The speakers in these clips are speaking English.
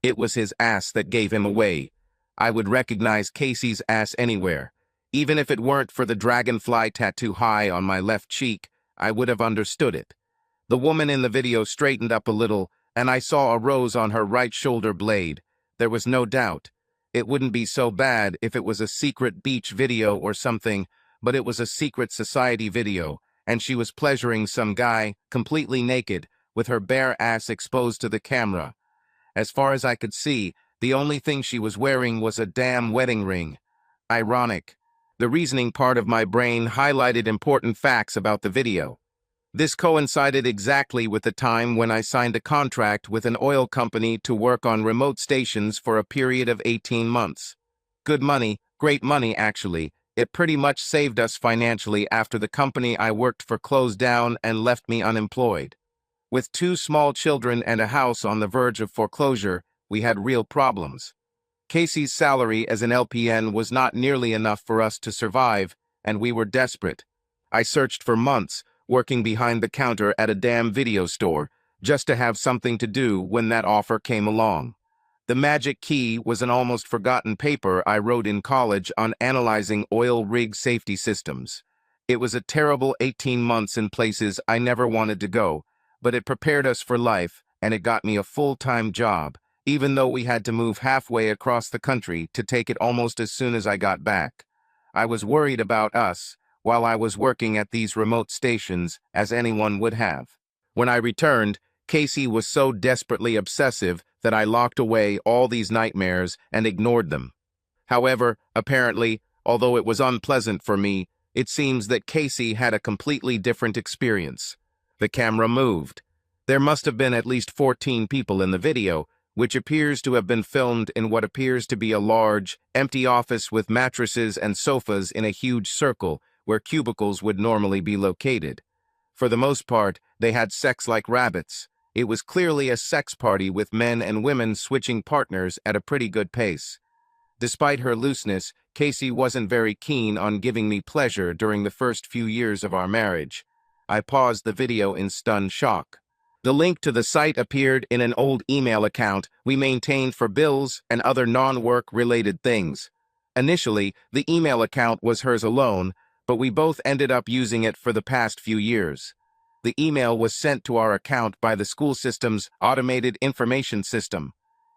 It was his ass that gave him away. I would recognize Casey's ass anywhere. Even if it weren't for the dragonfly tattoo high on my left cheek, I would have understood it. The woman in the video straightened up a little, and I saw a rose on her right shoulder blade. There was no doubt. It wouldn't be so bad if it was a secret beach video or something, but it was a secret society video, and she was pleasuring some guy, completely naked, with her bare ass exposed to the camera. As far as I could see, the only thing she was wearing was a damn wedding ring. Ironic. The reasoning part of my brain highlighted important facts about the video. This coincided exactly with the time when I signed a contract with an oil company to work on remote stations for a period of 18 months. Good money, great money actually. It pretty much saved us financially after the company I worked for closed down and left me unemployed. With 2 small children and a house on the verge of foreclosure, we had real problems. Casey's salary as an LPN was not nearly enough for us to survive, and we were desperate. I searched for months, working behind the counter at a damn video store, just to have something to do when that offer came along. The magic key was an almost forgotten paper I wrote in college on analyzing oil rig safety systems. It was a terrible 18 months in places I never wanted to go, but it prepared us for life, and it got me a full-time job, even though we had to move halfway across the country to take it almost as soon as I got back. I was worried about us while I was working at these remote stations, as anyone would have. When I returned, Casey was so desperately obsessive that I locked away all these nightmares and ignored them. However, apparently, although it was unpleasant for me, it seems that Casey had a completely different experience. The camera moved. There must have been at least 14 people in the video, which appears to have been filmed in what appears to be a large, empty office with mattresses and sofas in a huge circle where cubicles would normally be located. For the most part, they had sex like rabbits. It was clearly a sex party with men and women switching partners at a pretty good pace. Despite her looseness, Casey wasn't very keen on giving me pleasure during the first few years of our marriage. I paused the video in stunned shock. The link to the site appeared in an old email account we maintained for bills and other non-work-related things. Initially, the email account was hers alone, but we both ended up using it for the past few years. The email was sent to our account by the school system's automated information system.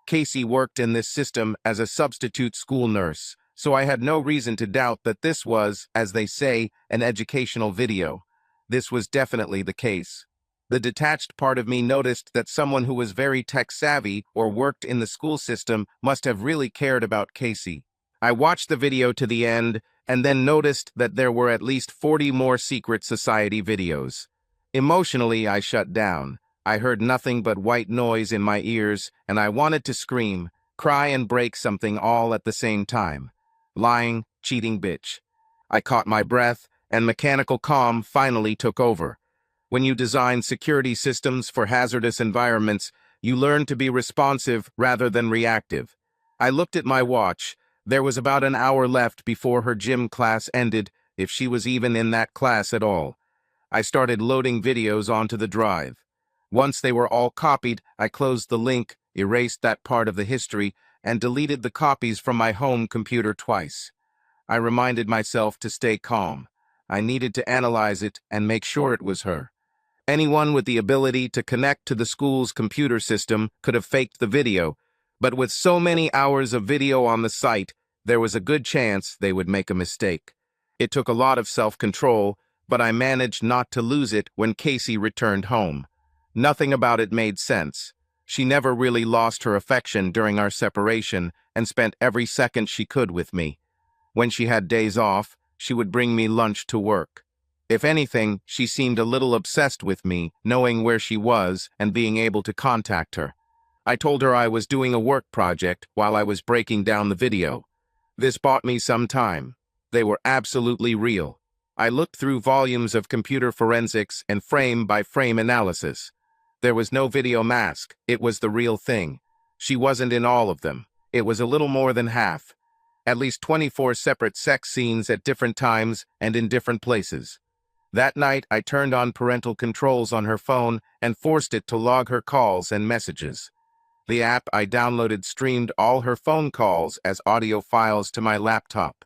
Casey worked in this system as a substitute school nurse, so I had no reason to doubt that this was, as they say, an educational video. This was definitely the case. The detached part of me noticed that someone who was very tech-savvy or worked in the school system must have really cared about Casey. I watched the video to the end and then noticed that there were at least 40 more secret society videos. Emotionally, I shut down. I heard nothing but white noise in my ears, and I wanted to scream, cry, and break something all at the same time. Lying, cheating bitch. I caught my breath, and mechanical calm finally took over. When you design security systems for hazardous environments, you learn to be responsive rather than reactive. I looked at my watch. There was about an hour left before her gym class ended, if she was even in that class at all. I started loading videos onto the drive. Once they were all copied, I closed the link, erased that part of the history, and deleted the copies from my home computer twice. I reminded myself to stay calm. I needed to analyze it and make sure it was her. Anyone with the ability to connect to the school's computer system could have faked the video, but with so many hours of video on the site, there was a good chance they would make a mistake. It took a lot of self-control, but I managed not to lose it when Casey returned home. Nothing about it made sense. She never really lost her affection during our separation and spent every second she could with me. When she had days off, she would bring me lunch to work. If anything, she seemed a little obsessed with me, knowing where she was and being able to contact her. I told her I was doing a work project while I was breaking down the video. This bought me some time. They were absolutely real. I looked through volumes of computer forensics and frame-by-frame analysis. There was no video mask. It was the real thing. She wasn't in all of them. It was a little more than half. At least 24 separate sex scenes at different times and in different places. That night, I turned on parental controls on her phone and forced it to log her calls and messages. The app I downloaded streamed all her phone calls as audio files to my laptop.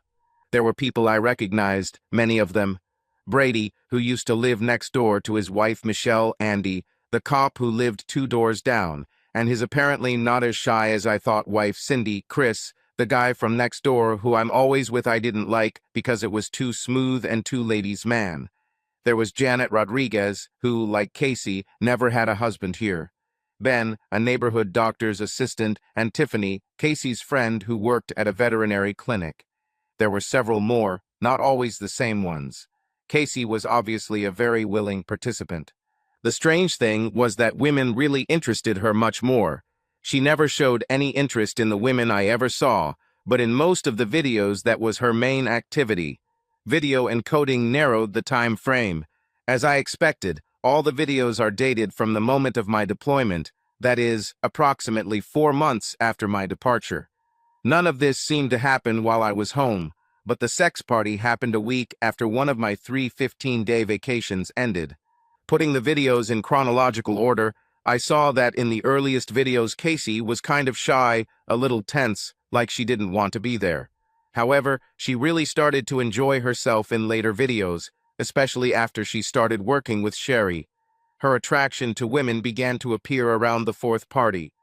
There were people I recognized, many of them. Brady, who used to live next door to his wife Michelle, Andy, the cop who lived 2 doors down, and his apparently not as shy as I thought wife Cindy, Chris, the guy from next door who I'm always with I didn't like because it was too smooth and too ladies' man. There was Janet Rodriguez, who, like Casey, never had a husband here. Ben, a neighborhood doctor's assistant, and Tiffany, Casey's friend who worked at a veterinary clinic. There were several more, not always the same ones. Casey was obviously a very willing participant. The strange thing was that women really interested her much more. She never showed any interest in the women I ever saw, but in most of the videos that was her main activity. Video encoding narrowed the time frame. As I expected, all the videos are dated from the moment of my deployment, that is, approximately 4 months after my departure. None of this seemed to happen while I was home, but the sex party happened a week after one of my 3 15-day vacations ended. Putting the videos in chronological order, I saw that in the earliest videos Casey was kind of shy, a little tense, like she didn't want to be there. However, she really started to enjoy herself in later videos, especially after she started working with Sherry. Her attraction to women began to appear around the 4th party.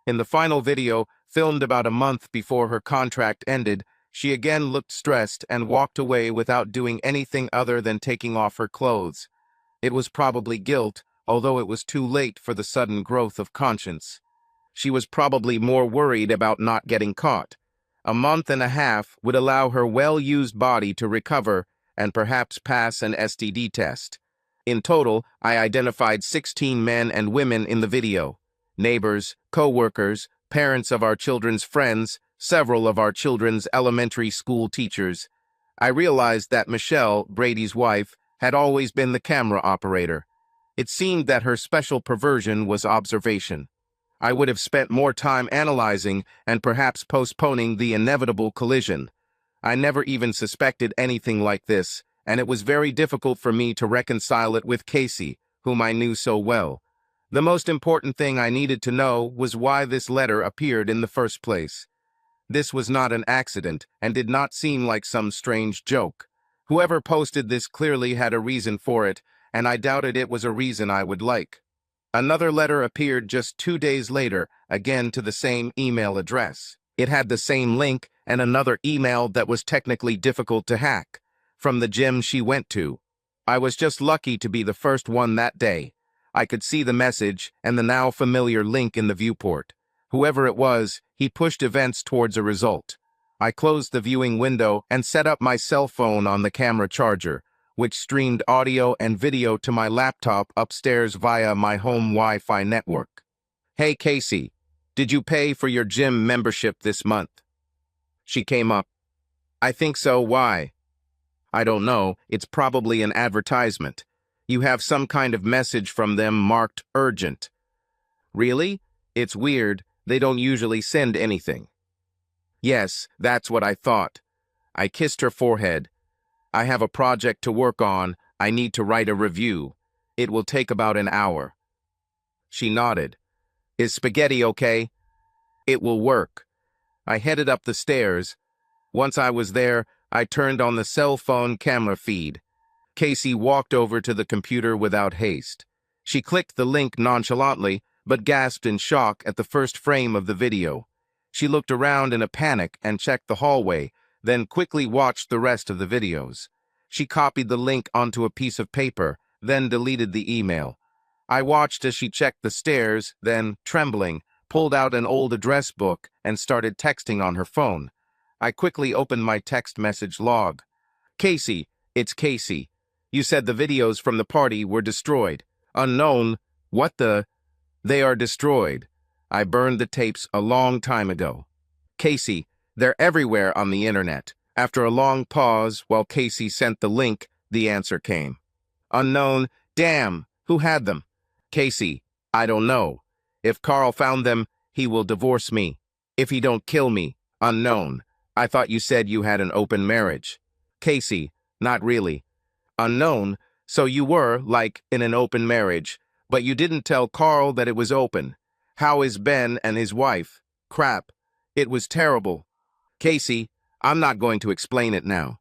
In the final video, filmed about a month before her contract ended, she again looked stressed and walked away without doing anything other than taking off her clothes. It was probably guilt, although it was too late for the sudden growth of conscience. She was probably more worried about not getting caught. A month and a half would allow her well-used body to recover and perhaps pass an STD test. In total, I identified 16 men and women in the video. Neighbors, co-workers, parents of our children's friends, several of our children's elementary school teachers. I realized that Michelle, Brady's wife, had always been the camera operator. It seemed that her special perversion was observation. I would have spent more time analyzing and perhaps postponing the inevitable collision. I never even suspected anything like this, and it was very difficult for me to reconcile it with Casey, whom I knew so well. The most important thing I needed to know was why this letter appeared in the first place. This was not an accident and did not seem like some strange joke. Whoever posted this clearly had a reason for it, and I doubted it was a reason I would like. Another letter appeared just 2 days later, again to the same email address. It had the same link and another email that was technically difficult to hack, from the gym she went to. I was just lucky to be the first one that day. I could see the message and the now familiar link in the viewport. Whoever it was, he pushed events towards a result. I closed the viewing window and set up my cell phone on the camera charger, which streamed audio and video to my laptop upstairs via my home Wi-Fi network. "Hey, Casey, did you pay for your gym membership this month?" She came up. "I think so, why?" "I don't know, it's probably an advertisement. You have some kind of message from them marked urgent." "Really? It's weird, they don't usually send anything." "Yes, that's what I thought." I kissed her forehead. "I have a project to work on. I need to write a review. It will take about an hour." She nodded. "Is spaghetti okay?" "It will work." I headed up the stairs. Once I was there, I turned on the cell phone camera feed. Casey walked over to the computer without haste. She clicked the link nonchalantly, but gasped in shock at the first frame of the video. She looked around in a panic and checked the hallway, then quickly watched the rest of the videos. She copied the link onto a piece of paper, then deleted the email. I watched as she checked the stairs, then, trembling, pulled out an old address book and started texting on her phone. I quickly opened my text message log. "Casey, it's Casey. You said the videos from the party were destroyed. Unknown. What the? They are destroyed. I burned the tapes a long time ago." "Casey, they're everywhere on the internet." After a long pause, while Casey sent the link, the answer came. "Unknown. Damn, who had them?" "Casey, I don't know. If Carl found them, he will divorce me. If he don't kill me. Unknown. I thought you said you had an open marriage." "Casey, not really." "Unknown. So you were, like, in an open marriage, but you didn't tell Carl that it was open. How is Ben and his wife? Crap. It was terrible. Casey, I'm not going to explain it now.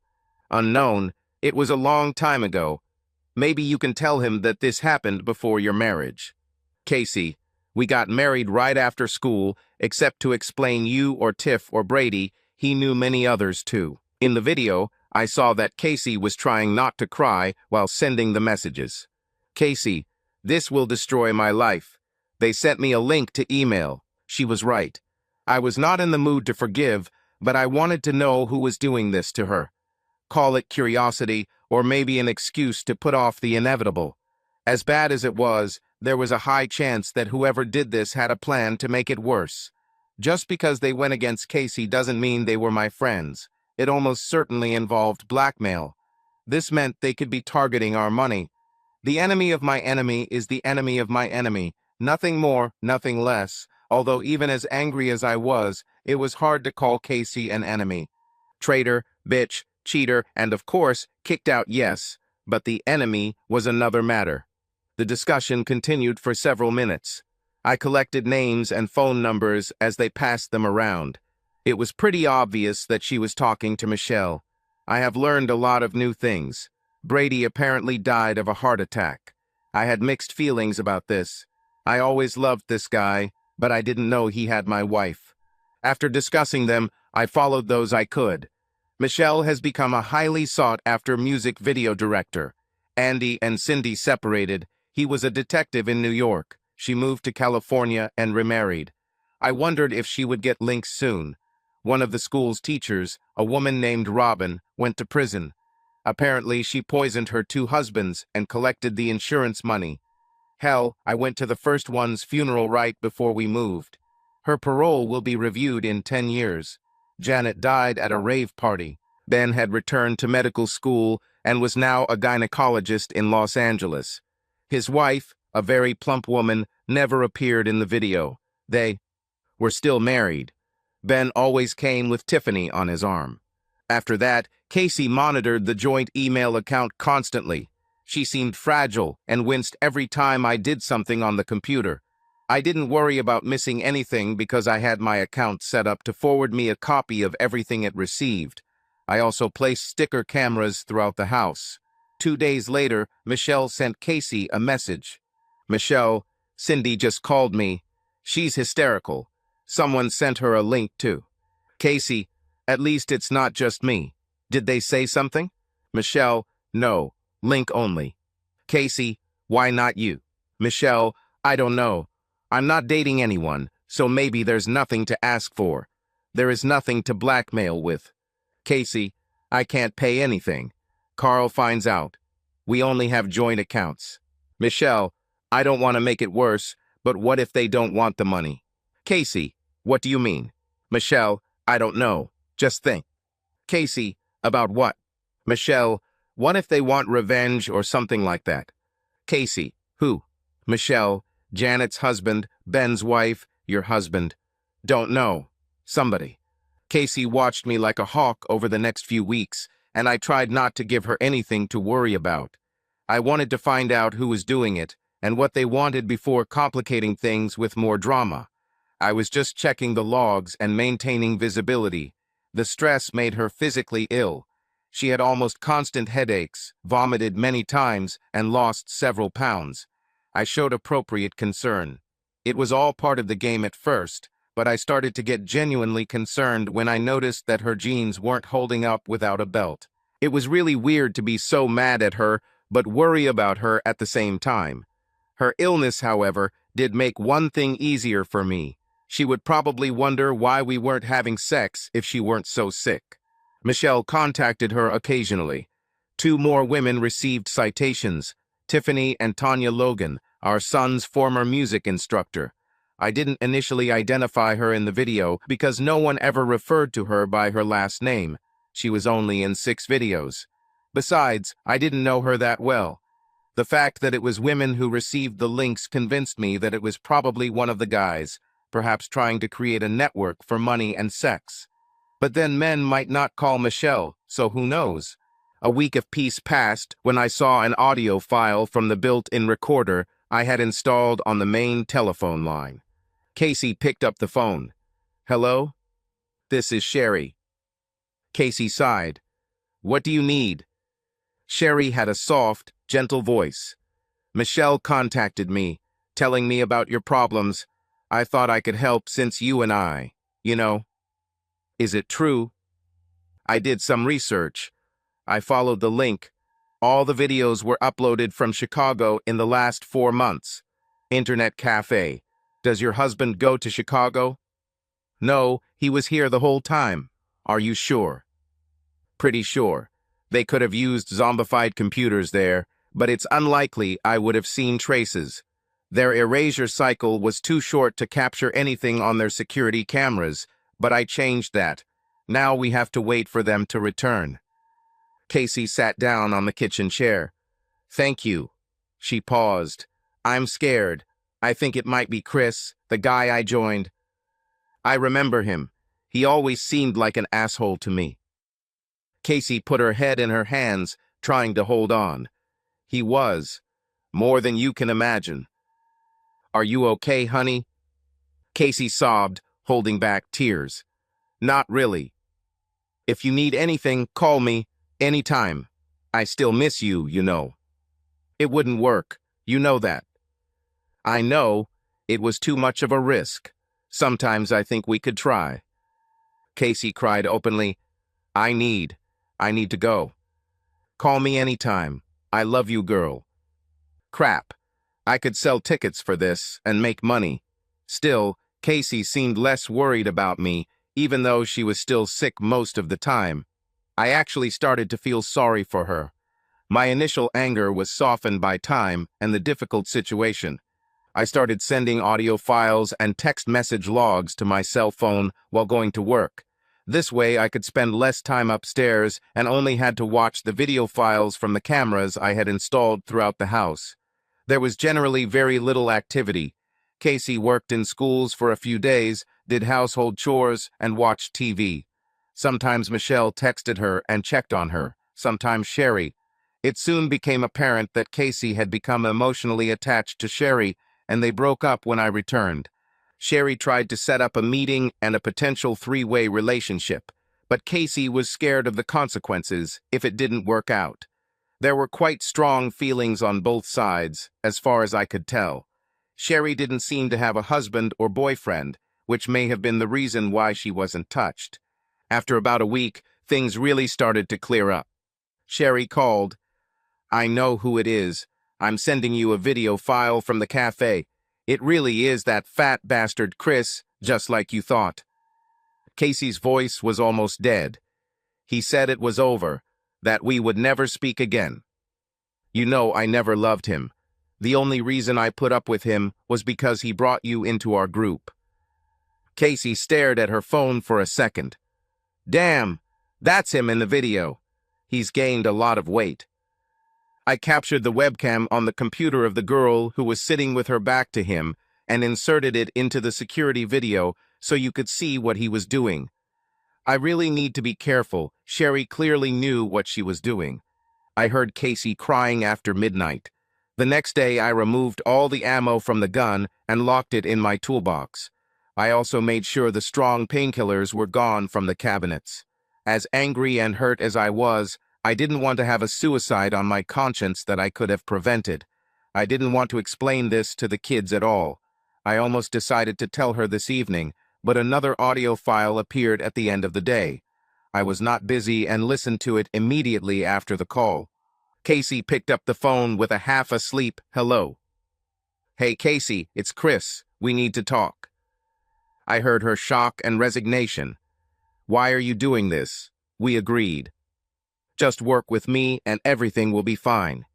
Unknown, it was a long time ago. Maybe you can tell him that this happened before your marriage. Casey, we got married right after school, except to explain you or Tiff or Brady, he knew many others too. In the video, I saw that Casey was trying not to cry while sending the messages. Casey, this will destroy my life. They sent me a link to email. She was right. I was not in the mood to forgive, but I wanted to know who was doing this to her. Call it curiosity, or maybe an excuse to put off the inevitable. As bad as it was, there was a high chance that whoever did this had a plan to make it worse. Just because they went against Casey doesn't mean they were my friends. It almost certainly involved blackmail. This meant they could be targeting our money. The enemy of my enemy is the enemy of my enemy. Nothing more, nothing less. Although even as angry as I was, it was hard to call Casey an enemy. Traitor, bitch, cheater, and of course, kicked out, yes. But the enemy was another matter. The discussion continued for several minutes. I collected names and phone numbers as they passed them around. It was pretty obvious that she was talking to Michelle. I have learned a lot of new things. Brady apparently died of a heart attack. I had mixed feelings about this. I always loved this guy, but I didn't know he had my wife. After discussing them, I followed those I could. Michelle has become a highly sought-after music video director. Andy and Cindy separated. He was a detective in New York. She moved to California and remarried. I wondered if she would get links soon. One of the school's teachers, a woman named Robin, went to prison. Apparently, she poisoned her 2 husbands and collected the insurance money. Hell, I went to the first one's funeral right before we moved. Her parole will be reviewed in 10 years. Janet died at a rave party. Ben had returned to medical school and was now a gynecologist in Los Angeles. His wife, a very plump woman, never appeared in the video. They were still married. Ben always came with Tiffany on his arm. After that, Casey monitored the joint email account constantly. She seemed fragile and winced every time I did something on the computer. I didn't worry about missing anything because I had my account set up to forward me a copy of everything it received. I also placed sticker cameras throughout the house. 2 days later, Michelle sent Casey a message. Michelle, Cindy just called me. She's hysterical. Someone sent her a link too. Casey, at least it's not just me. Did they say something? Michelle, no. Link only. Casey, why not you? Michelle, I don't know. I'm not dating anyone, so maybe there's nothing to ask for. There is nothing to blackmail with. Casey, I can't pay anything. Carl finds out. We only have joint accounts. Michelle, I don't want to make it worse, but what if they don't want the money? Casey, what do you mean? Michelle, I don't know. Just think. Casey, about what? Michelle, what if they want revenge or something like that? Casey, who? Michelle, Janet's husband, Ben's wife, your husband. Don't know. Somebody. Casey watched me like a hawk over the next few weeks, and I tried not to give her anything to worry about. I wanted to find out who was doing it and what they wanted before complicating things with more drama. I was just checking the logs and maintaining visibility. The stress made her physically ill. She had almost constant headaches, vomited many times, and lost several pounds. I showed appropriate concern. It was all part of the game at first, but I started to get genuinely concerned when I noticed that her jeans weren't holding up without a belt. It was really weird to be so mad at her, but worry about her at the same time. Her illness, however, did make one thing easier for me. She would probably wonder why we weren't having sex if she weren't so sick. Michelle contacted her occasionally. 2 more women received citations, Tiffany and Tanya Logan, our son's former music instructor. I didn't initially identify her in the video because no one ever referred to her by her last name. She was only in 6 videos. Besides, I didn't know her that well. The fact that it was women who received the links convinced me that it was probably one of the guys, perhaps trying to create a network for money and sex. But then men might not call Michelle, so who knows? A week of peace passed when I saw an audio file from the built-in recorder I had installed on the main telephone line. Casey picked up the phone. Hello? This is Sherry. Casey sighed. What do you need? Sherry had a soft, gentle voice. Michelle contacted me, telling me about your problems. I thought I could help since you and I, you know. Is it true? I did some research. I followed the link. All the videos were uploaded from Chicago in the last 4 months. Internet cafe. Does your husband go to Chicago? No, he was here the whole time. Are you sure? Pretty sure. They could have used zombified computers there, but it's unlikely I would have seen traces. Their erasure cycle was too short to capture anything on their security cameras, but I changed that. Now we have to wait for them to return. Casey sat down on the kitchen chair. Thank you. She paused. I'm scared. I think it might be Chris, the guy I joined. I remember him. He always seemed like an asshole to me. Casey put her head in her hands, trying to hold on. He was. More than you can imagine. Are you okay, honey? Casey sobbed, holding back tears. Not really. If you need anything, call me, anytime. I still miss you, you know. It wouldn't work. You know that. I know. It was too much of a risk. Sometimes I think we could try. Casey cried openly. I need to go. Call me anytime. I love you, girl. Crap. I could sell tickets for this and make money. Still, Casey seemed less worried about me, even though she was still sick most of the time. I actually started to feel sorry for her. My initial anger was softened by time and the difficult situation. I started sending audio files and text message logs to my cell phone while going to work. This way I could spend less time upstairs and only had to watch the video files from the cameras I had installed throughout the house. There was generally very little activity. Casey worked in schools for a few days, did household chores, and watched TV. Sometimes Michelle texted her and checked on her, sometimes Sherry. It soon became apparent that Casey had become emotionally attached to Sherry, and they broke up when I returned. Sherry tried to set up a meeting and a potential 3-way relationship, but Casey was scared of the consequences if it didn't work out. There were quite strong feelings on both sides, as far as I could tell. Sherry didn't seem to have a husband or boyfriend, which may have been the reason why she wasn't touched. After about a week, things really started to clear up. Sherry called. I know who it is. I'm sending you a video file from the cafe. It really is that fat bastard Chris, just like you thought. Casey's voice was almost dead. He said it was over, that we would never speak again. You know I never loved him. The only reason I put up with him was because he brought you into our group. Casey stared at her phone for a second. Damn, that's him in the video. He's gained a lot of weight. I captured the webcam on the computer of the girl who was sitting with her back to him and inserted it into the security video so you could see what he was doing. I really need to be careful. Sherry clearly knew what she was doing. I heard Casey crying after midnight. The next day I removed all the ammo from the gun and locked it in my toolbox. I also made sure the strong painkillers were gone from the cabinets. As angry and hurt as I was, I didn't want to have a suicide on my conscience that I could have prevented. I didn't want to explain this to the kids at all. I almost decided to tell her this evening, but another audio file appeared at the end of the day. I was not busy and listened to it immediately after the call. Casey picked up the phone with a half-asleep hello. Hey Casey, it's Chris. We need to talk. I heard her shock and resignation. Why are you doing this? We agreed. Just work with me and everything will be fine.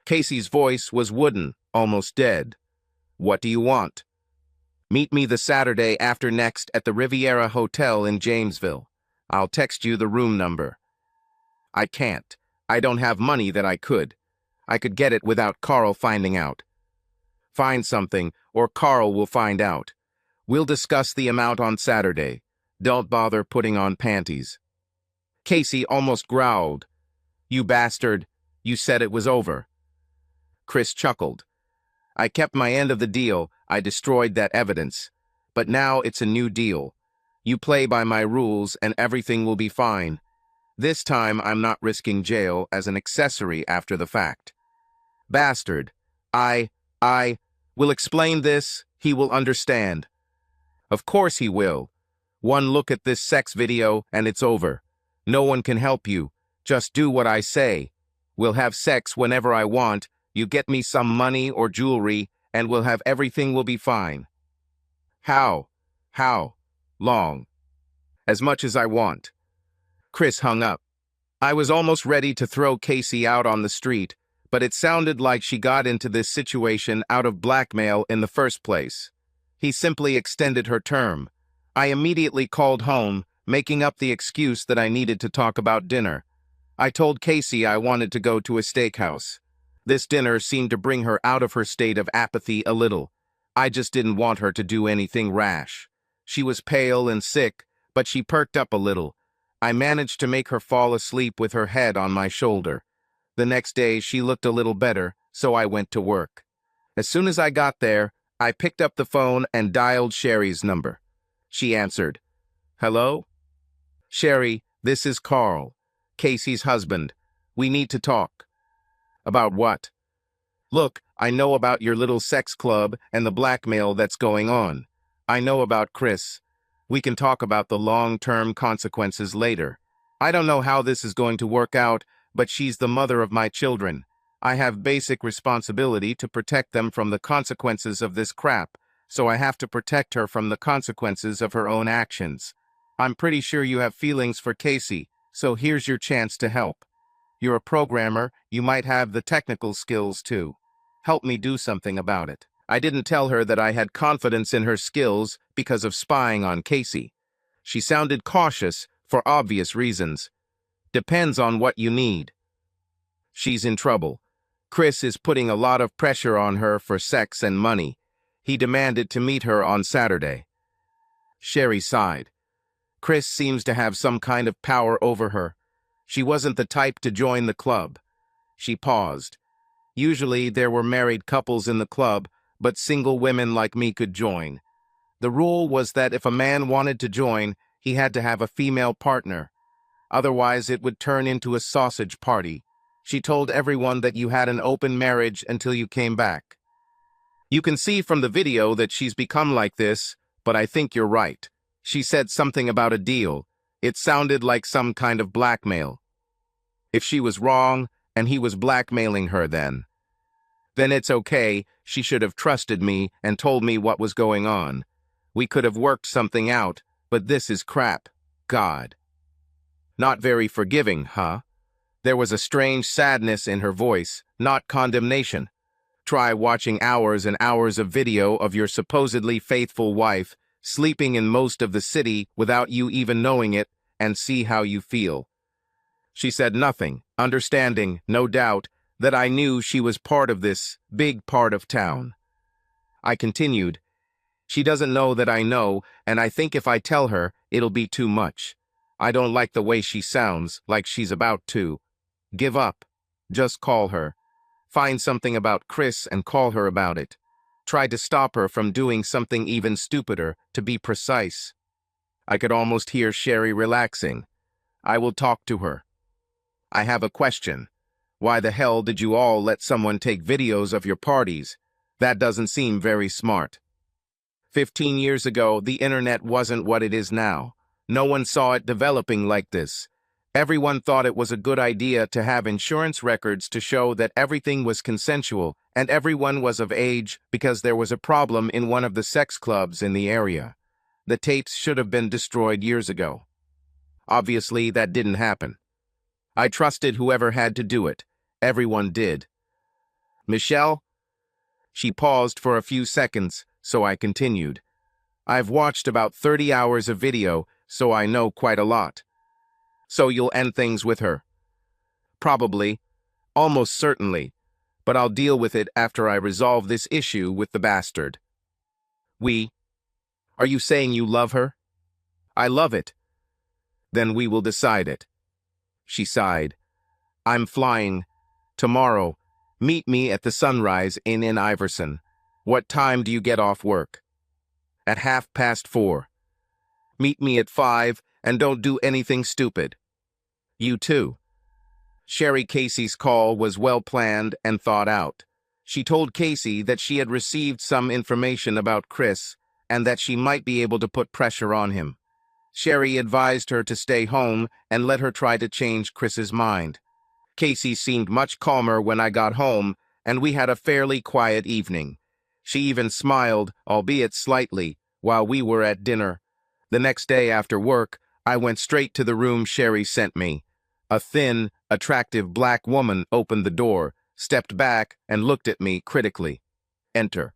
Casey's voice was wooden, almost dead. What do you want? Meet me the Saturday after next at the Riviera Hotel in Jamesville. I'll text you the room number. I can't. I don't have money that I could. I could get it without Carl finding out. Find something, or Carl will find out. We'll discuss the amount on Saturday. Don't bother putting on panties. Casey almost growled. You bastard, you said it was over. Chris chuckled. I kept my end of the deal. I destroyed that evidence. But now it's a new deal. You play by my rules and everything will be fine. This time I'm not risking jail as an accessory after the fact. Bastard. I will explain this, he will understand. Of course he will. One look at this sex video and it's over. No one can help you. Just do what I say. We'll have sex whenever I want, you get me some money or jewelry, and everything will be fine. How? How? Long. As much as I want. Chris hung up. I was almost ready to throw Casey out on the street, but it sounded like she got into this situation out of blackmail in the first place. He simply extended her term. I immediately called home, making up the excuse that I needed to talk about dinner. I told Casey I wanted to go to a steakhouse. This dinner seemed to bring her out of her state of apathy a little. I just didn't want her to do anything rash. She was pale and sick, but she perked up a little. I managed to make her fall asleep with her head on my shoulder. The next day she looked a little better, so I went to work. As soon as I got there, I picked up the phone and dialed Sherry's number. She answered. Hello? Sherry, this is Carl, Casey's husband. We need to talk. About what? Look, I know about your little sex club and the blackmail that's going on. I know about Chris. We can talk about the long-term consequences later. I don't know how this is going to work out, but she's the mother of my children. I have basic responsibility to protect them from the consequences of this crap, so I have to protect her from the consequences of her own actions. I'm pretty sure you have feelings for Casey, so here's your chance to help. You're a programmer, you might have the technical skills too. Help me do something about it. I didn't tell her that I had confidence in her skills because of spying on Casey. She sounded cautious for obvious reasons. Depends on what you need. She's in trouble. Chris is putting a lot of pressure on her for sex and money. He demanded to meet her on Saturday. Sherry sighed. Chris seems to have some kind of power over her. She wasn't the type to join the club. She paused. Usually there were married couples in the club, but single women like me could join. The rule was that if a man wanted to join, he had to have a female partner. Otherwise it would turn into a sausage party. She told everyone that you had an open marriage until you came back. You can see from the video that she's become like this, but I think you're right. She said something about a deal. It sounded like some kind of blackmail. If she was wrong, and he was blackmailing her then it's okay. She should have trusted me and told me what was going on. We could have worked something out, but this is crap. God. Not very forgiving, huh? There was a strange sadness in her voice, not condemnation. Try watching hours and hours of video of your supposedly faithful wife sleeping in most of the city without you even knowing it, and see how you feel. She said nothing, understanding, no doubt, that I knew she was part of this big part of town. I continued, she doesn't know that I know, and I think if I tell her, it'll be too much. I don't like the way she sounds, like she's about to give up. Just call her. Find something about Chris and call her about it. Try to stop her from doing something even stupider, to be precise. I could almost hear Sherry relaxing. I will talk to her. I have a question. Why the hell did you all let someone take videos of your parties? That doesn't seem very smart. 15 years ago, the internet wasn't what it is now. No one saw it developing like this. Everyone thought it was a good idea to have insurance records to show that everything was consensual and everyone was of age because there was a problem in one of the sex clubs in the area. The tapes should have been destroyed years ago. Obviously, that didn't happen. I trusted whoever had to do it. Everyone did. Michelle? She paused for a few seconds, so I continued. I've watched about 30 hours of video, so I know quite a lot. So you'll end things with her? Probably. Almost certainly. But I'll deal with it after I resolve this issue with the bastard. Are you saying you love her? I love it. Then we will decide it. She sighed. I'm flying. Tomorrow. Meet me at the Sunrise Inn in Iverson. What time do you get off work? at 4:30. Meet me at 5 and don't do anything stupid. You too. Sherry Casey's call was well planned and thought out. She told Casey that she had received some information about Chris and that she might be able to put pressure on him. Sherry advised her to stay home and let her try to change Chris's mind. Casey seemed much calmer when I got home, and we had a fairly quiet evening. She even smiled, albeit slightly, while we were at dinner. The next day after work, I went straight to the room Sherry sent me. A thin, attractive black woman opened the door, stepped back, and looked at me critically. Enter.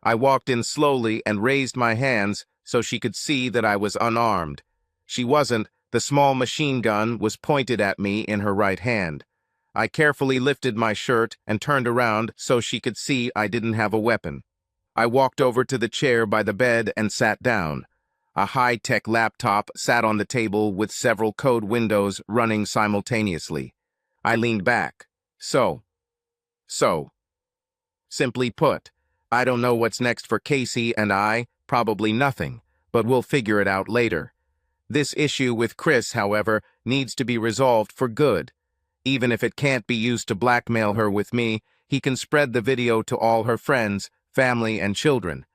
I walked in slowly and raised my hands so she could see that I was unarmed. She wasn't. The small machine gun was pointed at me in her right hand. I carefully lifted my shirt and turned around so she could see I didn't have a weapon. I walked over to the chair by the bed and sat down. A high-tech laptop sat on the table with several code windows running simultaneously. I leaned back. So. Simply put, I don't know what's next for Casey and I, probably nothing, but we'll figure it out later. This issue with Chris, however, needs to be resolved for good. Even if it can't be used to blackmail her with me, he can spread the video to all her friends, family, and children.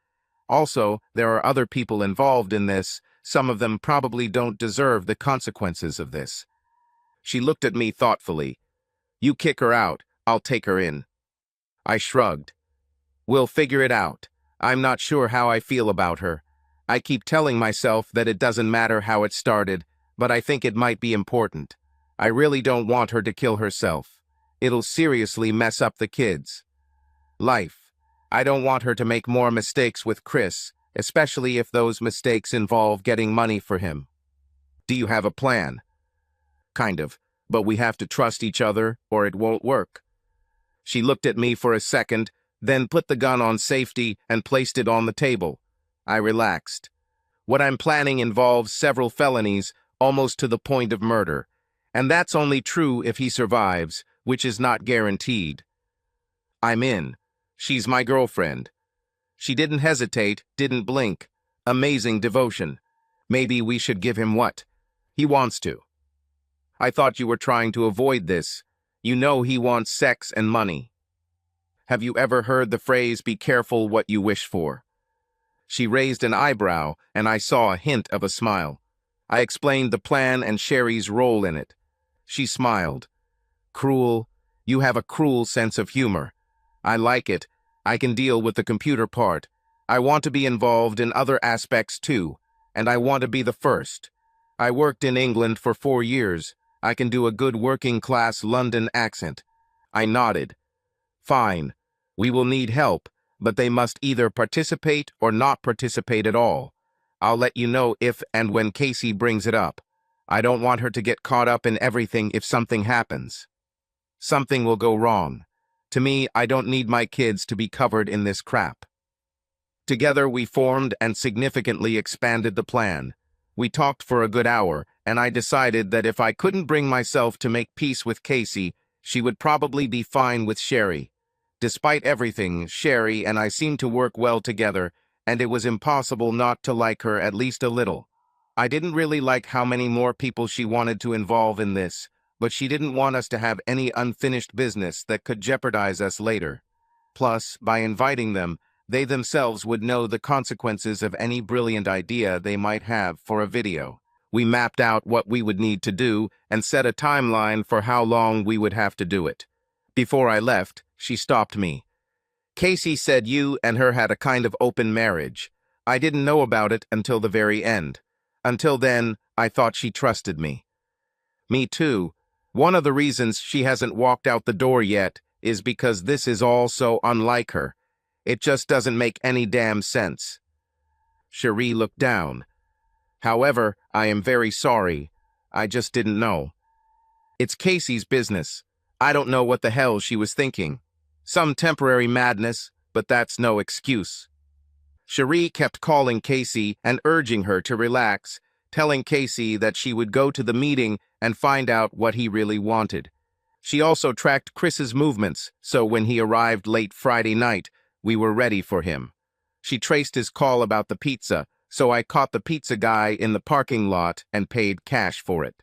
Also, there are other people involved in this. Some of them probably don't deserve the consequences of this. She looked at me thoughtfully. You kick her out, I'll take her in. I shrugged. We'll figure it out. I'm not sure how I feel about her. I keep telling myself that it doesn't matter how it started, but I think it might be important. I really don't want her to kill herself. It'll seriously mess up the kids' life. I don't want her to make more mistakes with Chris, especially if those mistakes involve getting money for him. Do you have a plan? Kind of, but we have to trust each other or it won't work. She looked at me for a second, then put the gun on safety and placed it on the table. I relaxed. What I'm planning involves several felonies, almost to the point of murder. And that's only true if he survives, which is not guaranteed. I'm in. She's my girlfriend. She didn't hesitate, didn't blink. Amazing devotion. Maybe we should give him what he wants to. I thought you were trying to avoid this. You know he wants sex and money. Have you ever heard the phrase, be careful what you wish for? She raised an eyebrow, and I saw a hint of a smile. I explained the plan and Sherry's role in it. She smiled. Cruel. You have a cruel sense of humor. I like it. I can deal with the computer part. I want to be involved in other aspects too, and I want to be the first. I worked in England for 4 years. I can do a good working-class London accent. I nodded. Fine. We will need help, but they must either participate or not participate at all. I'll let you know if and when Casey brings it up. I don't want her to get caught up in everything if something happens. Something will go wrong. To me, I don't need my kids to be covered in this crap. Together we formed and significantly expanded the plan. We talked for a good hour, and I decided that if I couldn't bring myself to make peace with Casey, she would probably be fine with Sherry. Despite everything, Sherry and I seemed to work well together, and it was impossible not to like her at least a little. I didn't really like how many more people she wanted to involve in this, but she didn't want us to have any unfinished business that could jeopardize us later. Plus, by inviting them, they themselves would know the consequences of any brilliant idea they might have for a video. We mapped out what we would need to do and set a timeline for how long we would have to do it. Before I left, she stopped me. Casey said you and her had a kind of open marriage. I didn't know about it until the very end. Until then, I thought she trusted me. Me too. One of the reasons she hasn't walked out the door yet is because this is all so unlike her. It just doesn't make any damn sense. Cherie looked down. However, I am very sorry. I just didn't know. It's Casey's business. I don't know what the hell she was thinking. Some temporary madness, but that's no excuse. Cherie kept calling Casey and urging her to relax, telling Casey that she would go to the meeting and find out what he really wanted. She also tracked Chris's movements, so when he arrived late Friday night, we were ready for him. She traced his call about the pizza, so I caught the pizza guy in the parking lot and paid cash for it.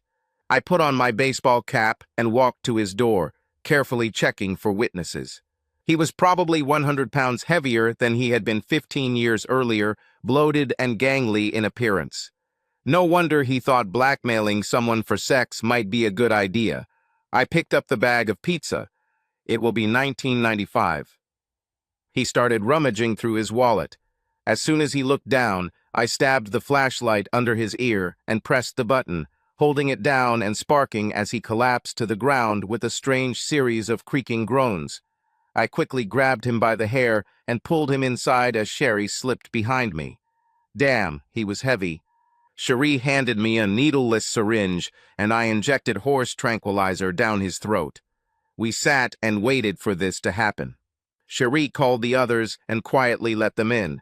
I put on my baseball cap and walked to his door, carefully checking for witnesses. He was probably 100 pounds heavier than he had been 15 years earlier, bloated and gangly in appearance. No wonder he thought blackmailing someone for sex might be a good idea. I picked up the bag of pizza. It will be $19.95. He started rummaging through his wallet. As soon as he looked down, I stabbed the flashlight under his ear and pressed the button, holding it down and sparking as he collapsed to the ground with a strange series of creaking groans. I quickly grabbed him by the hair and pulled him inside as Sherry slipped behind me. Damn, he was heavy. Cherie handed me a needleless syringe, and I injected horse tranquilizer down his throat. We sat and waited for this to happen. Cherie called the others and quietly let them in.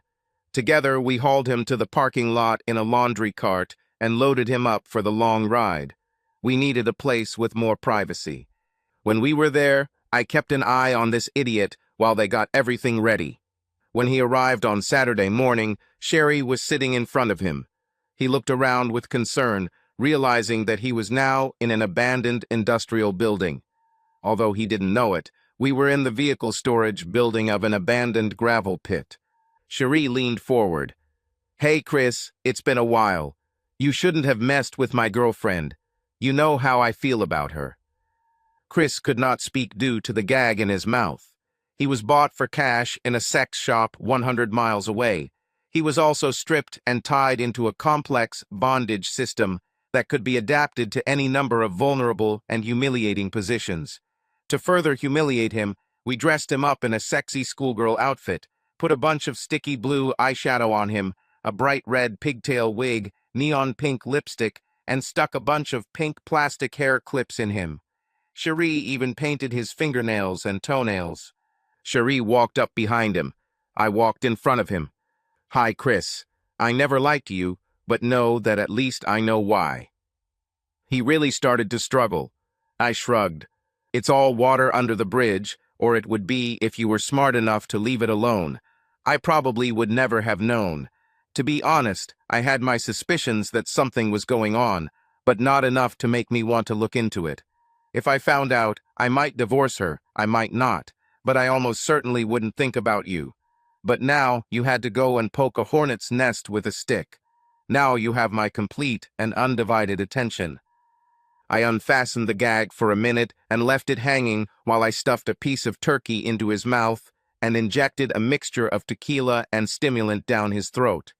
Together, we hauled him to the parking lot in a laundry cart and loaded him up for the long ride. We needed a place with more privacy. When we were there, I kept an eye on this idiot while they got everything ready. When he arrived on Saturday morning, Sherry was sitting in front of him. He looked around with concern, realizing that he was now in an abandoned industrial building. Although he didn't know it, we were in the vehicle storage building of an abandoned gravel pit. Cherie leaned forward. "Hey, Chris, it's been a while. You shouldn't have messed with my girlfriend. You know how I feel about her." Chris could not speak due to the gag in his mouth. He was bought for cash in a sex shop 100 miles away. He was also stripped and tied into a complex bondage system that could be adapted to any number of vulnerable and humiliating positions. To further humiliate him, we dressed him up in a sexy schoolgirl outfit, put a bunch of sticky blue eyeshadow on him, a bright red pigtail wig, neon pink lipstick, and stuck a bunch of pink plastic hair clips in him. Cherie even painted his fingernails and toenails. Cherie walked up behind him. I walked in front of him. "Hi, Chris. I never liked you, but know that at least I know why." He really started to struggle. I shrugged. "It's all water under the bridge, or it would be if you were smart enough to leave it alone. I probably would never have known. To be honest, I had my suspicions that something was going on, but not enough to make me want to look into it. If I found out, I might divorce her, I might not, but I almost certainly wouldn't think about you. But now you had to go and poke a hornet's nest with a stick. Now you have my complete and undivided attention." I unfastened the gag for a minute and left it hanging while I stuffed a piece of turkey into his mouth and injected a mixture of tequila and stimulant down his throat.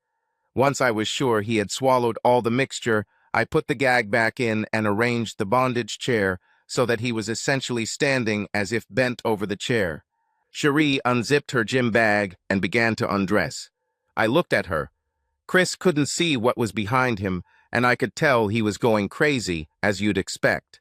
Once I was sure he had swallowed all the mixture, I put the gag back in and arranged the bondage chair so that he was essentially standing as if bent over the chair. Cherie unzipped her gym bag and began to undress. I looked at her. Chris couldn't see what was behind him, and I could tell he was going crazy, as you'd expect.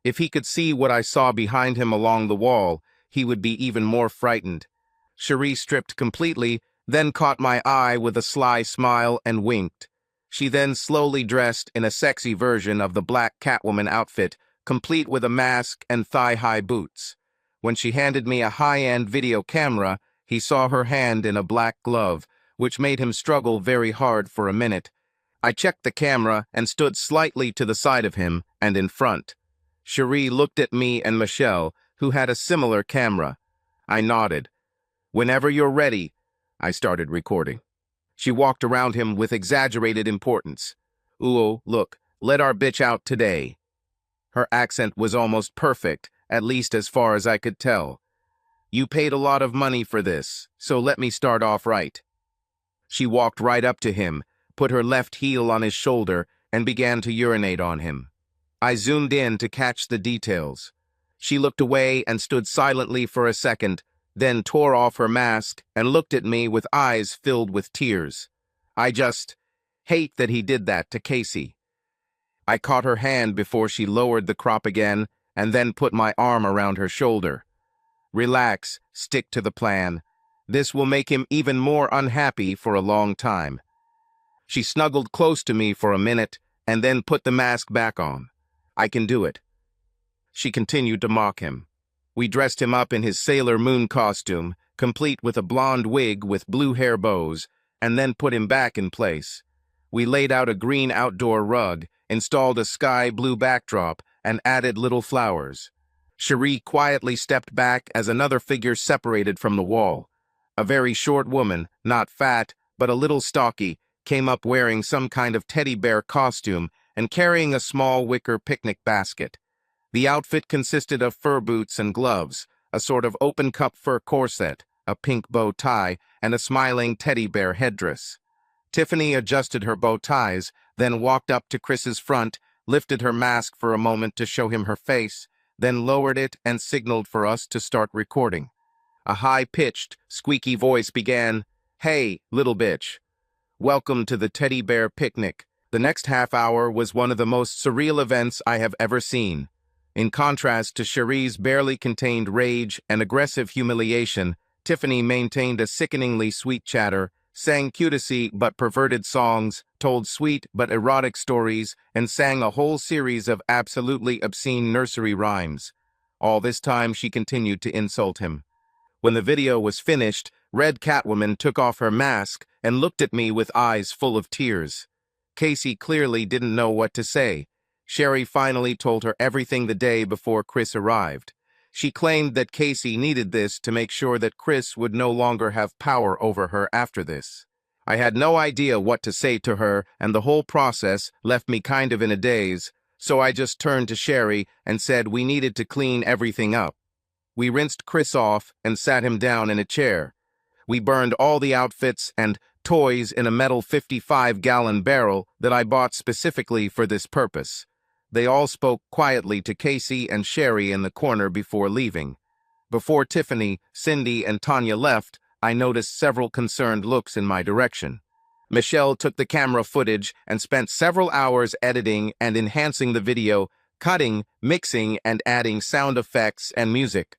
If he could see what I saw behind him along the wall, he would be even more frightened. Cherie stripped completely, then caught my eye with a sly smile and winked. She then slowly dressed in a sexy version of the black Catwoman outfit, complete with a mask and thigh-high boots. When she handed me a high-end video camera, he saw her hand in a black glove, which made him struggle very hard for a minute. I checked the camera and stood slightly to the side of him and in front. Cherie looked at me and Michelle, who had a similar camera. I nodded. "Whenever you're ready," I started recording. She walked around him with exaggerated importance. "Ooh, look, let our bitch out today." Her accent was almost perfect, at least as far as I could tell. "You paid a lot of money for this, so let me start off right." She walked right up to him, put her left heel on his shoulder, and began to urinate on him. I zoomed in to catch the details. She looked away and stood silently for a second, then tore off her mask and looked at me with eyes filled with tears. I just hate that he did that to Casey. I caught her hand before she lowered the crop again and then put my arm around her shoulder. "Relax, stick to the plan. This will make him even more unhappy for a long time." She snuggled close to me for a minute and then put the mask back on. "I can do it." She continued to mock him. We dressed him up in his Sailor Moon costume, complete with a blonde wig with blue hair bows, and then put him back in place. We laid out a green outdoor rug, installed a sky blue backdrop, and added little flowers. Cherie quietly stepped back as another figure separated from the wall. A very short woman, not fat, but a little stocky, came up wearing some kind of teddy bear costume and carrying a small wicker picnic basket. The outfit consisted of fur boots and gloves, a sort of open-cup fur corset, a pink bow tie, and a smiling teddy bear headdress. Tiffany adjusted her bow ties, then walked up to Chris's front, lifted her mask for a moment to show him her face, then lowered it and signaled for us to start recording. A high-pitched, squeaky voice began, "Hey, little bitch. Welcome to the teddy bear picnic." The next half hour was one of the most surreal events I have ever seen. In contrast to Cherie's barely contained rage and aggressive humiliation, Tiffany maintained a sickeningly sweet chatter, sang cutesy but perverted songs, told sweet but erotic stories, and sang a whole series of absolutely obscene nursery rhymes. All this time she continued to insult him. When the video was finished, Red Catwoman took off her mask and looked at me with eyes full of tears. Casey clearly didn't know what to say. Sherry finally told her everything the day before Chris arrived. She claimed that Casey needed this to make sure that Chris would no longer have power over her after this. I had no idea what to say to her, and the whole process left me kind of in a daze, so I just turned to Sherry and said we needed to clean everything up. We rinsed Chris off and sat him down in a chair. We burned all the outfits and toys in a metal 55-gallon barrel that I bought specifically for this purpose. They all spoke quietly to Casey and Sherry in the corner before leaving. Before Tiffany, Cindy, and Tanya left, I noticed several concerned looks in my direction. Michelle took the camera footage and spent several hours editing and enhancing the video, cutting, mixing, and adding sound effects and music.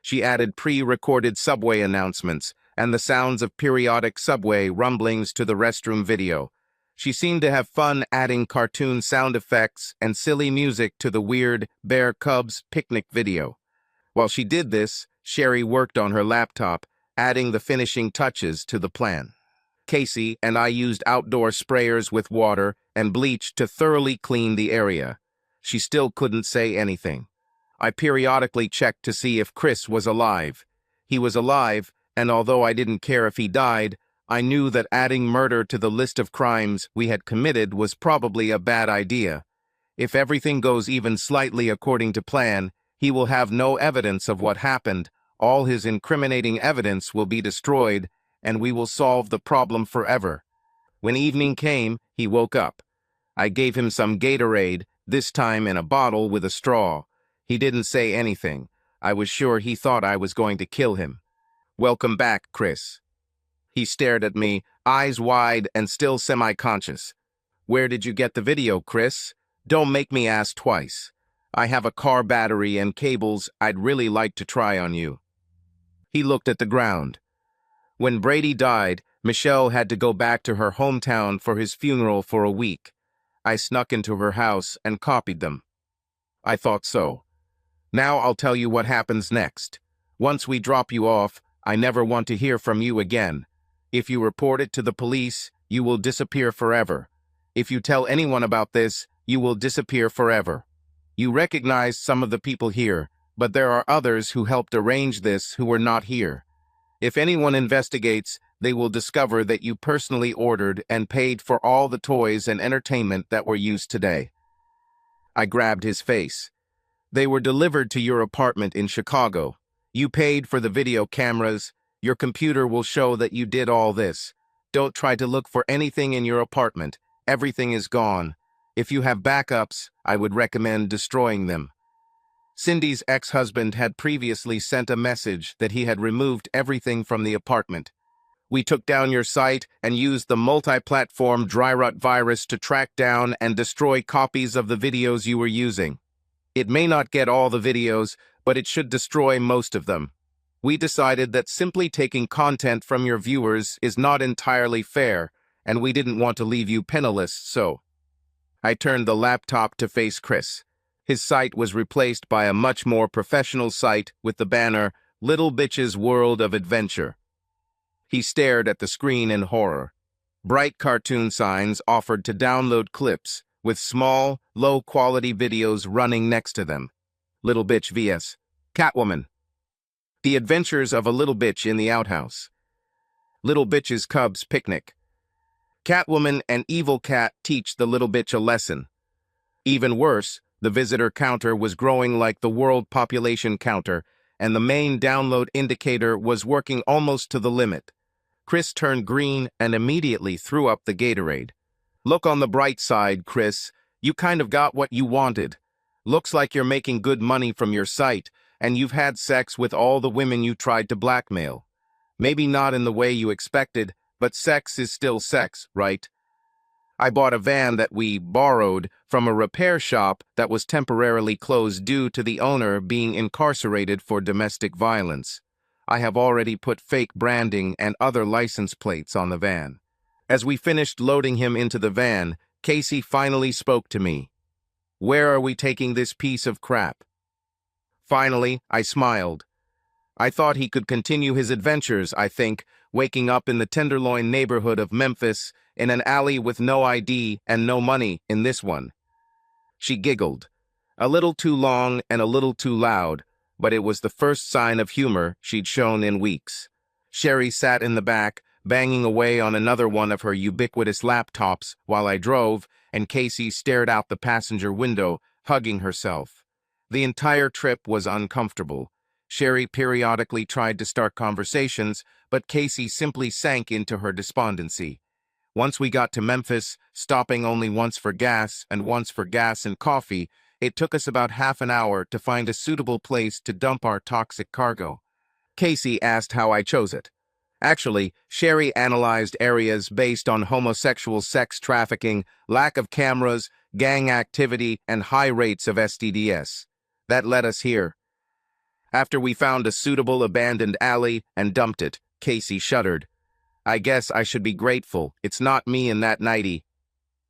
She added pre-recorded subway announcements and the sounds of periodic subway rumblings to the restroom video. She seemed to have fun adding cartoon sound effects and silly music to the weird Bear Cubs picnic video. While she did this, Sherry worked on her laptop, adding the finishing touches to the plan. Casey and I used outdoor sprayers with water and bleach to thoroughly clean the area. She still couldn't say anything. I periodically checked to see if Chris was alive. He was alive, and although I didn't care if he died, I knew that adding murder to the list of crimes we had committed was probably a bad idea. If everything goes even slightly according to plan, he will have no evidence of what happened, all his incriminating evidence will be destroyed, and we will solve the problem forever. When evening came, he woke up. I gave him some Gatorade, this time in a bottle with a straw. He didn't say anything. I was sure he thought I was going to kill him. "Welcome back, Chris." He stared at me, eyes wide and still semi-conscious. "Where did you get the video, Chris? Don't make me ask twice. I have a car battery and cables I'd really like to try on you." He looked at the ground. When Brady died, Michelle had to go back to her hometown for his funeral for a week. I snuck into her house and copied them. I thought so. Now I'll tell you what happens next. Once we drop you off, I never want to hear from you again. If you report it to the police, you will disappear forever. If you tell anyone about this, you will disappear forever. You recognize some of the people here, but there are others who helped arrange this who were not here. If anyone investigates, they will discover that you personally ordered and paid for all the toys and entertainment that were used today. I grabbed his face. They were delivered to your apartment in Chicago. You paid for the video cameras. Your computer will show that you did all this. Don't try to look for anything in your apartment. Everything is gone. If you have backups, I would recommend destroying them. Cindy's ex-husband had previously sent a message that he had removed everything from the apartment. We took down your site and used the multi-platform Dryrut virus to track down and destroy copies of the videos you were using. It may not get all the videos, but it should destroy most of them. We decided that simply taking content from your viewers is not entirely fair, and we didn't want to leave you penniless, so. I turned the laptop to face Chris. His site was replaced by a much more professional site with the banner, Little Bitch's World of Adventure. He stared at the screen in horror. Bright cartoon signs offered to download clips, with small, low-quality videos running next to them. Little Bitch vs. Catwoman. The Adventures of a Little Bitch in the Outhouse. Little Bitch's Cubs Picnic. Catwoman and Evil Cat teach the Little Bitch a lesson. Even worse, the visitor counter was growing like the world population counter, and the main download indicator was working almost to the limit. Chris turned green and immediately threw up the Gatorade. Look on the bright side, Chris. You kind of got what you wanted. Looks like you're making good money from your site, and you've had sex with all the women you tried to blackmail. Maybe not in the way you expected, but sex is still sex, right? I bought a van that we borrowed from a repair shop that was temporarily closed due to the owner being incarcerated for domestic violence. I have already put fake branding and other license plates on the van. As we finished loading him into the van, Casey finally spoke to me. Where are we taking this piece of crap? Finally, I smiled. I thought he could continue his adventures, I think, waking up in the Tenderloin neighborhood of Memphis, in an alley with no ID and no money in this one. She giggled. A little too long and a little too loud, but it was the first sign of humor she'd shown in weeks. Sherry sat in the back, banging away on another one of her ubiquitous laptops while I drove, and Casey stared out the passenger window, hugging herself. The entire trip was uncomfortable. Sherry periodically tried to start conversations, but Casey simply sank into her despondency. Once we got to Memphis, stopping only once for gas and once for gas and coffee, it took us about half an hour to find a suitable place to dump our toxic cargo. Casey asked how I chose it. Actually, Sherry analyzed areas based on homosexual sex trafficking, lack of cameras, gang activity, and high rates of STDs. That led us here. After we found a suitable abandoned alley and dumped it, Casey shuddered. I guess I should be grateful. It's not me in that nightie.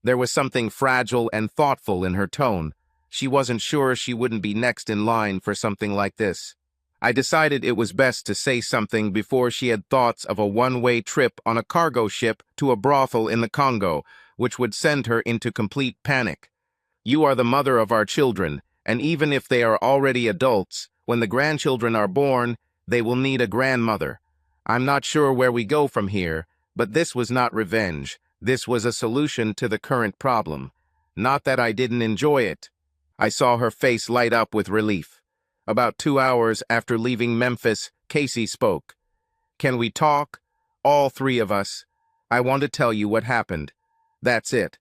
There was something fragile and thoughtful in her tone. She wasn't sure she wouldn't be next in line for something like this. I decided it was best to say something before she had thoughts of a one-way trip on a cargo ship to a brothel in the Congo, which would send her into complete panic. You are the mother of our children, and even if they are already adults, when the grandchildren are born, they will need a grandmother. I'm not sure where we go from here, but this was not revenge. This was a solution to the current problem. Not that I didn't enjoy it. I saw her face light up with relief. About 2 hours after leaving Memphis, Casey spoke. Can we talk? All three of us. I want to tell you what happened. That's it.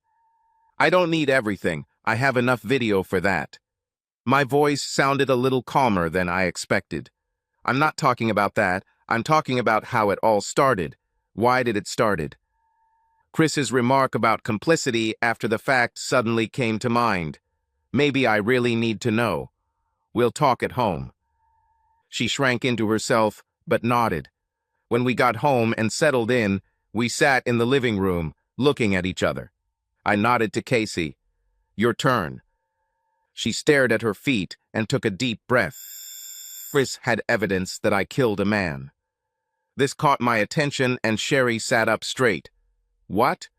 I don't need everything. I have enough video for that. My voice sounded a little calmer than I expected. I'm not talking about that. I'm talking about how it all started. Why did it started? Chris's remark about complicity after the fact suddenly came to mind. Maybe I really need to know. We'll talk at home. She shrank into herself, but nodded. When we got home and settled in, we sat in the living room, looking at each other. I nodded to Casey. Your turn. She stared at her feet and took a deep breath. Chris had evidence that I killed a man. This caught my attention and Sherry sat up straight. What?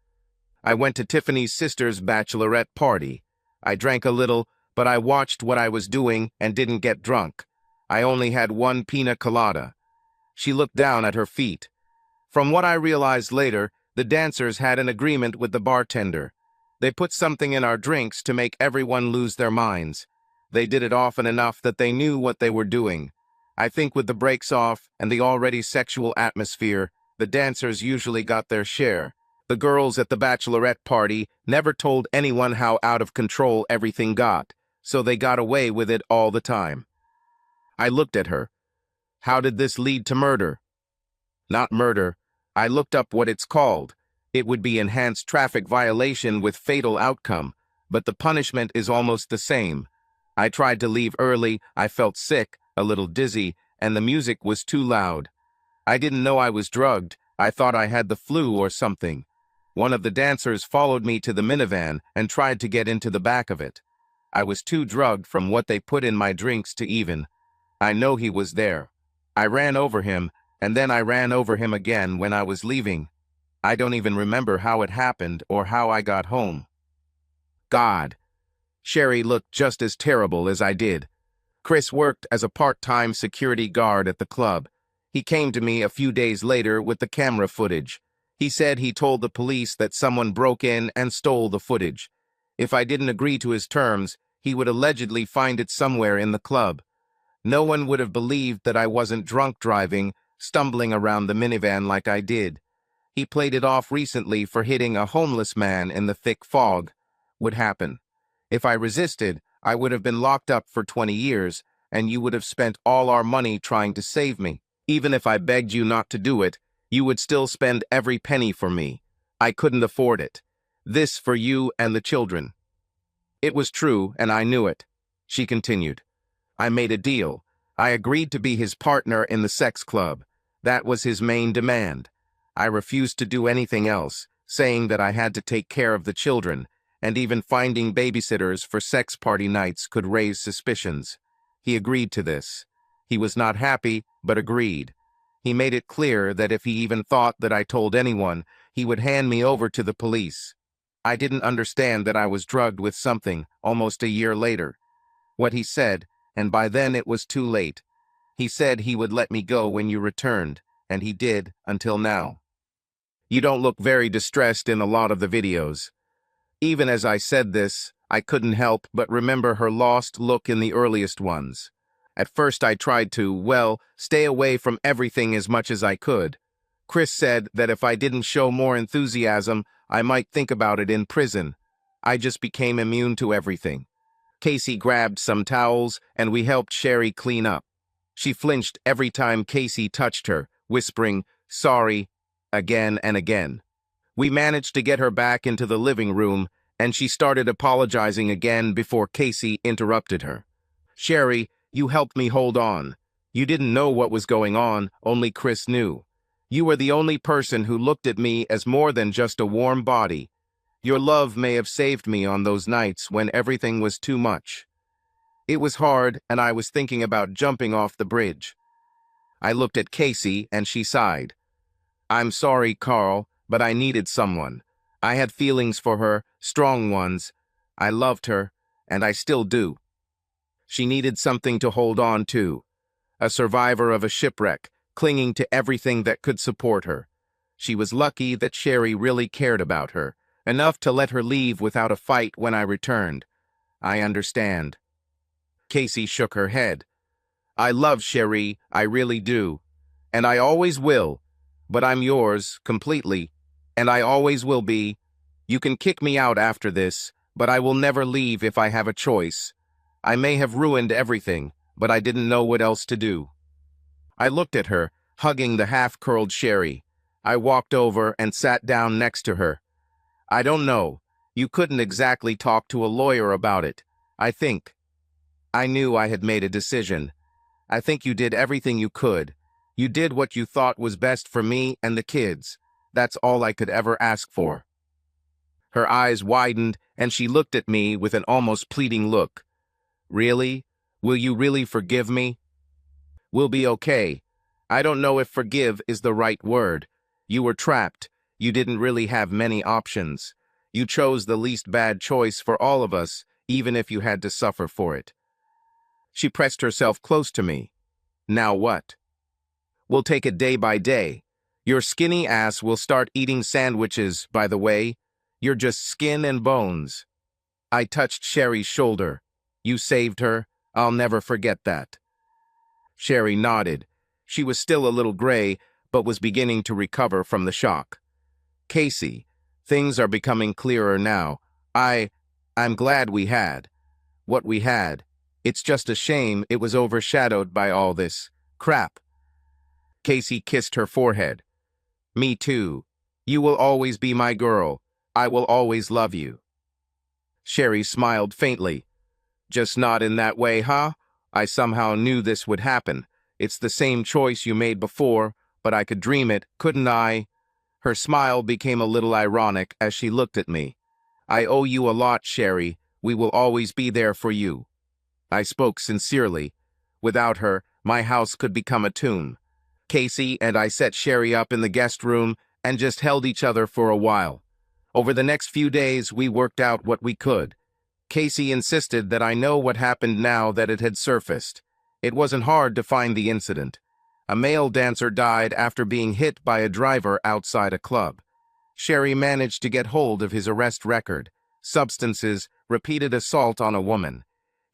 I went to Tiffany's sister's bachelorette party. I drank a little, but I watched what I was doing and didn't get drunk. I only had one pina colada. She looked down at her feet. From what I realized later, the dancers had an agreement with the bartender. They put something in our drinks to make everyone lose their minds. They did it often enough that they knew what they were doing. I think with the brakes off and the already sexual atmosphere, the dancers usually got their share. The girls at the bachelorette party never told anyone how out of control everything got, so they got away with it all the time. I looked at her. How did this lead to murder? Not murder. I looked up what it's called. It would be enhanced traffic violation with fatal outcome, but the punishment is almost the same. I tried to leave early, I felt sick, a little dizzy, and the music was too loud. I didn't know I was drugged. I thought I had the flu or something. One of the dancers followed me to the minivan and tried to get into the back of it. I was too drugged from what they put in my drinks to even. I know he was there. I ran over him, and then I ran over him again when I was leaving. I don't even remember how it happened or how I got home. God. Sherry looked just as terrible as I did. Chris worked as a part-time security guard at the club. He came to me a few days later with the camera footage. He said he told the police that someone broke in and stole the footage. If I didn't agree to his terms, he would allegedly find it somewhere in the club. No one would have believed that I wasn't drunk driving, stumbling around the minivan like I did. He played it off recently for hitting a homeless man in the thick fog. Would happen. If I resisted, I would have been locked up for 20 years, and you would have spent all our money trying to save me. Even if I begged you not to do it, you would still spend every penny for me. I couldn't afford it. This for you and the children. It was true, and I knew it. She continued. I made a deal. I agreed to be his partner in the sex club. That was his main demand. I refused to do anything else, saying that I had to take care of the children, and even finding babysitters for sex party nights could raise suspicions. He agreed to this. He was not happy, but agreed. He made it clear that if he even thought that I told anyone, he would hand me over to the police. I didn't understand that I was drugged with something almost a year later. What he said, and by then it was too late. He said he would let me go when you returned, and he did until now. You don't look very distressed in a lot of the videos. Even as I said this, I couldn't help but remember her lost look in the earliest ones. At first I tried to, well, stay away from everything as much as I could. Chris said that if I didn't show more enthusiasm, I might think about it in prison. I just became immune to everything. Casey grabbed some towels, and we helped Sherry clean up. She flinched every time Casey touched her, whispering, "Sorry," again and again. We managed to get her back into the living room, and she started apologizing again before Casey interrupted her. "Sherry, you helped me hold on. You didn't know what was going on, only Chris knew. You were the only person who looked at me as more than just a warm body. Your love may have saved me on those nights when everything was too much. It was hard, and I was thinking about jumping off the bridge." I looked at Casey, and she sighed. "I'm sorry, Carl, but I needed someone. I had feelings for her, strong ones. I loved her, and I still do." She needed something to hold on to. A survivor of a shipwreck, clinging to everything that could support her. She was lucky that Sherry really cared about her, enough to let her leave without a fight when I returned. I understand. Casey shook her head. "I love Sherry, I really do. And I always will. But I'm yours, completely. And I always will be. You can kick me out after this, but I will never leave if I have a choice. I may have ruined everything, but I didn't know what else to do." I looked at her, hugging the half-curled Sherry. I walked over and sat down next to her. "I don't know. You couldn't exactly talk to a lawyer about it, I think." I knew I had made a decision. "I think you did everything you could. You did what you thought was best for me and the kids. That's all I could ever ask for." Her eyes widened, and she looked at me with an almost pleading look. "Really? Will you really forgive me?" "We'll be okay. I don't know if forgive is the right word. You were trapped. You didn't really have many options. You chose the least bad choice for all of us, even if you had to suffer for it." She pressed herself close to me. "Now what?" "We'll take it day by day. Your skinny ass will start eating sandwiches, by the way. You're just skin and bones." I touched Sherry's shoulder. "You saved her. I'll never forget that." Sherry nodded. She was still a little gray, but was beginning to recover from the shock. "Casey, things are becoming clearer now. I'm glad we had what we had. It's just a shame it was overshadowed by all this crap." Casey kissed her forehead. "Me too. You will always be my girl. I will always love you." Sherry smiled faintly. "Just not in that way, huh? I somehow knew this would happen. It's the same choice you made before, but I could dream it, couldn't I?" Her smile became a little ironic as she looked at me. "I owe you a lot, Sherry. We will always be there for you." I spoke sincerely. Without her, my house could become a tomb. Casey and I set Sherry up in the guest room and just held each other for a while. Over the next few days, we worked out what we could. Casey insisted that I know what happened now that it had surfaced. It wasn't hard to find the incident. A male dancer died after being hit by a driver outside a club. Sherry managed to get hold of his arrest record: substances, repeated assault on a woman.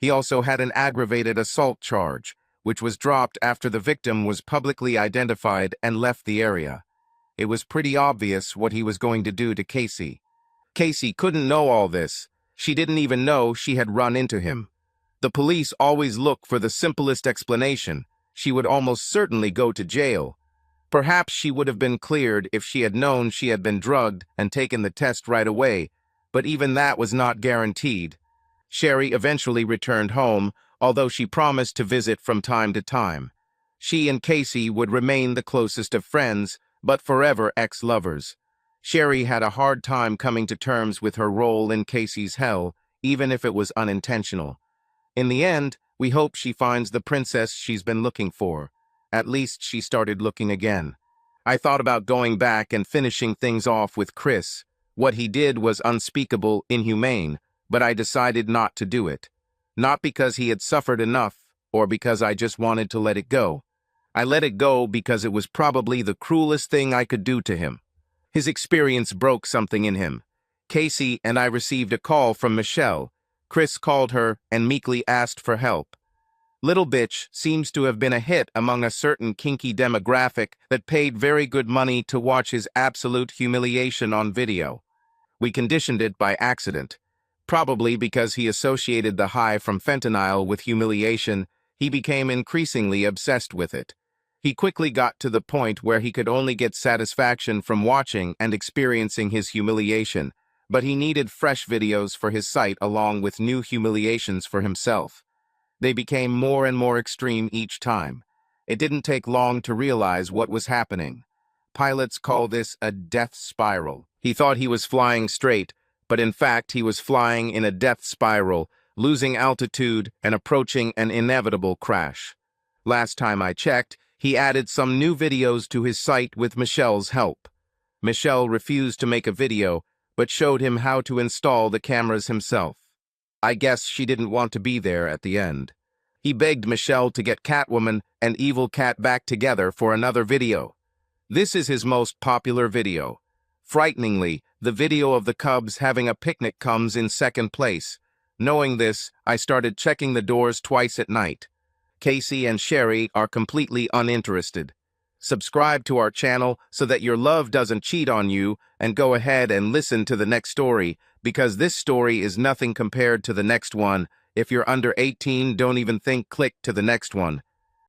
He also had an aggravated assault charge, which was dropped after the victim was publicly identified and left the area. It was pretty obvious what he was going to do to Casey. Casey couldn't know all this. She didn't even know she had run into him. The police always look for the simplest explanation. She would almost certainly go to jail. Perhaps she would have been cleared if she had known she had been drugged and taken the test right away, but even that was not guaranteed. Sherry eventually returned home, although she promised to visit from time to time. She and Casey would remain the closest of friends, but forever ex-lovers. Sherry had a hard time coming to terms with her role in Casey's hell, even if it was unintentional. In the end, we hope she finds the princess she's been looking for. At least she started looking again. I thought about going back and finishing things off with Chris. What he did was unspeakable, inhumane, but I decided not to do it. Not because he had suffered enough, or because I just wanted to let it go. I let it go because it was probably the cruelest thing I could do to him. His experience broke something in him. Casey and I received a call from Michelle. Chris called her and meekly asked for help. Little Bitch seems to have been a hit among a certain kinky demographic that paid very good money to watch his absolute humiliation on video. We conditioned it by accident. Probably because he associated the high from fentanyl with humiliation, he became increasingly obsessed with it. He quickly got to the point where he could only get satisfaction from watching and experiencing his humiliation, but he needed fresh videos for his site along with new humiliations for himself. They became more and more extreme each time. It didn't take long to realize what was happening. Pilots call this a death spiral. He thought he was flying straight, but in fact he was flying in a death spiral, losing altitude and approaching an inevitable crash. Last time I checked, he added some new videos to his site with Michelle's help. Michelle refused to make a video, but showed him how to install the cameras himself. I guess she didn't want to be there at the end. He begged Michelle to get Catwoman and Evil Cat back together for another video. This is his most popular video. Frighteningly, the video of the Cubs having a picnic comes in second place. Knowing this, I started checking the doors twice at night. Casey and Sherry are completely uninterested. Subscribe to our channel so that your love doesn't cheat on you, and go ahead and listen to the next story, because this story is nothing compared to the next one. If you're under 18, don't even think click to the next one.